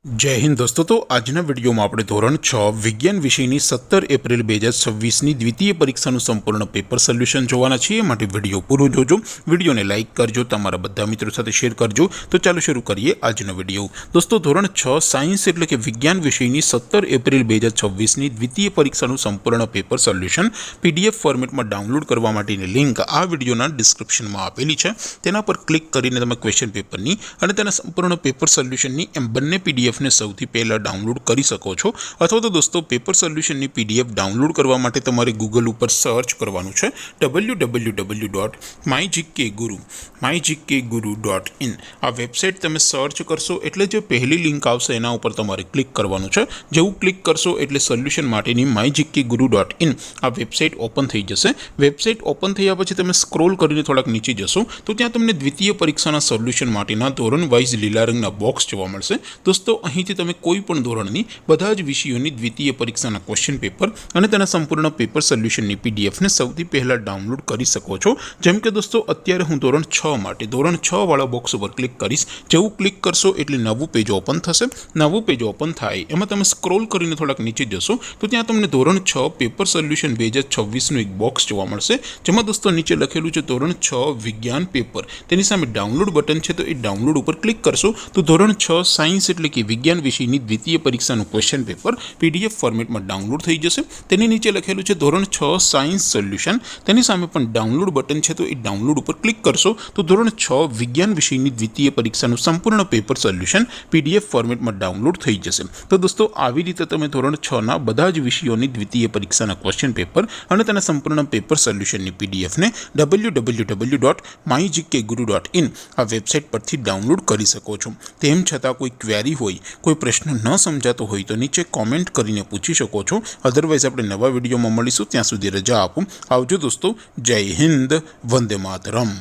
जय हिंद दोस्तों। तो आजना विडियो में આપણે ધોરણ 6 વિજ્ઞાન વિષયની 17 એપ્રિલ 2026ની દ્વિતીય પરીક્ષાનું સંપૂર્ણ પેપર સોલ્યુશન જોવાના છીએ। માટે વિડિયો પૂરો જોજો, વિડિયોને લાઈક કરજો, તમારા બધા મિત્રો સાથે શેર કરજો। તો ચાલો શરૂ કરીએ આજનો વિડિયો। દોસ્તો ધોરણ 6 સાયન્સ એટલે કે વિજ્ઞાન વિષયની 17 એપ્રિલ 2026ની દ્વિતીય પરીક્ષાનું સંપૂર્ણ પેપર સોલ્યુશન પીડીએફ ફોર્મેટમાં ડાઉનલોડ કરવા માટેની લિંક આ વિડિયોના ડિસ્ક્રિપ્શનમાં આપેલી છે। તેના પર ક્લિક કરીને તમે ક્વેશ્ચન પેપરની અને તેના સંપૂર્ણ પેપર સોલ્યુશનની એમ બંને પીડીએફ ने સૌથી પહેલા ડાઉનલોડ કરી શકો છો। અથવા તો દોસ્તો પેપર સોલ્યુશનની પીડીએફ ડાઉનલોડ કરવા માટે તમારે ગૂગલ ઉપર સર્ચ કરવાનું છે www.mygkguru.in। આ વેબસાઇટ તમે સર્ચ કરશો એટલે જે પહેલી લિંક આવશે એના ઉપર તમારે ક્લિક કરવાનું છે। જેવું ક્લિક કરશો એટલે સોલ્યુશન માટેની mygkguru.in આ વેબસાઇટ ઓપન થઈ જશે। વેબસાઇટ ઓપન થયા પછી તમે સ્ક્રોલ કરીને થોડાક નીચે જશો તો ત્યાં તમને દ્વિતીય પરીક્ષાના સોલ્યુશન માટેના ધોરણ વાઇઝ લીલા રંગના બોક્સ જોવા મળશે। દોસ્તો અહીંથી તમે કોઈ પણ ધોરણની બધા જ વિષયોની દ્વિતીય પરીક્ષાના ક્વેશ્ચન પેપર અને તેના સંપૂર્ણ પેપર સોલ્યુશનની પીડીએફને સૌથી પહેલાં ડાઉનલોડ કરી શકો છો। જેમ કે દોસ્તો અત્યારે હું ધોરણ 6 માટે ધોરણ 6 વાળા બોક્સ ઉપર ક્લિક કરીશ। જેવું ક્લિક કરશો એટલે નવું પેજ ઓપન થશે। નવું પેજ ઓપન થાય એમાં તમે સ્ક્રોલ કરીને થોડાક નીચે જશો તો ત્યાં તમને ધોરણ 6 પેપર સોલ્યુશન 2026નું એક બોક્સ જોવા મળશે। જેમાં દોસ્તો નીચે લખેલું છે ધોરણ 6 વિજ્ઞાન પેપર, તેની સામે ડાઉનલોડ બટન છે તો એ ડાઉનલોડ ઉપર ક્લિક કરશો તો ધોરણ 6 સાયન્સ એટલે કે વિજ્ઞાન વિષયની દ્વિતીય પરીક્ષાનું ક્વેશ્ચન પેપર પીડીએફ ફોર્મેટમાં ડાઉનલોડ થઈ જશે। તેની નીચે લખેલું છે ધોરણ 6 સાયન્સ સોલ્યુશન, તેની સામે પણ ડાઉનલોડ બટન છે તો એ ડાઉનલોડ ઉપર ક્લિક કરશો તો ધોરણ 6 વિજ્ઞાન વિષયની દ્વિતીય પરીક્ષાનું સંપૂર્ણ પેપર સોલ્યુશન પીડીએફ ફોર્મેટમાં ડાઉનલોડ થઈ જશે। તો દોસ્તો આવી રીતે તમે ધોરણ 6ના બધા જ વિષયોની દ્વિતીય પરીક્ષાના ક્વેશ્ચન પેપર અને તેના સંપૂર્ણ પેપર સોલ્યુશનની પીડીએફને www.mygkguru.in આ વેબસાઇટ પરથી ડાઉનલોડ કરી શકો છો। તેમ છતાં કોઈ ક્વેરી હોય, કોઈ પ્રશ્ન ન સમજાતો હોય તો નીચે કોમેન્ટ કરીને પૂછી શકો છો। અધરવાઇઝ આપણે નવા વિડીયોમાં મળીશું, ત્યાં સુધી રજા આપો। આવજો દોસ્તો, જય હિન્દ, વંદે માતરમ।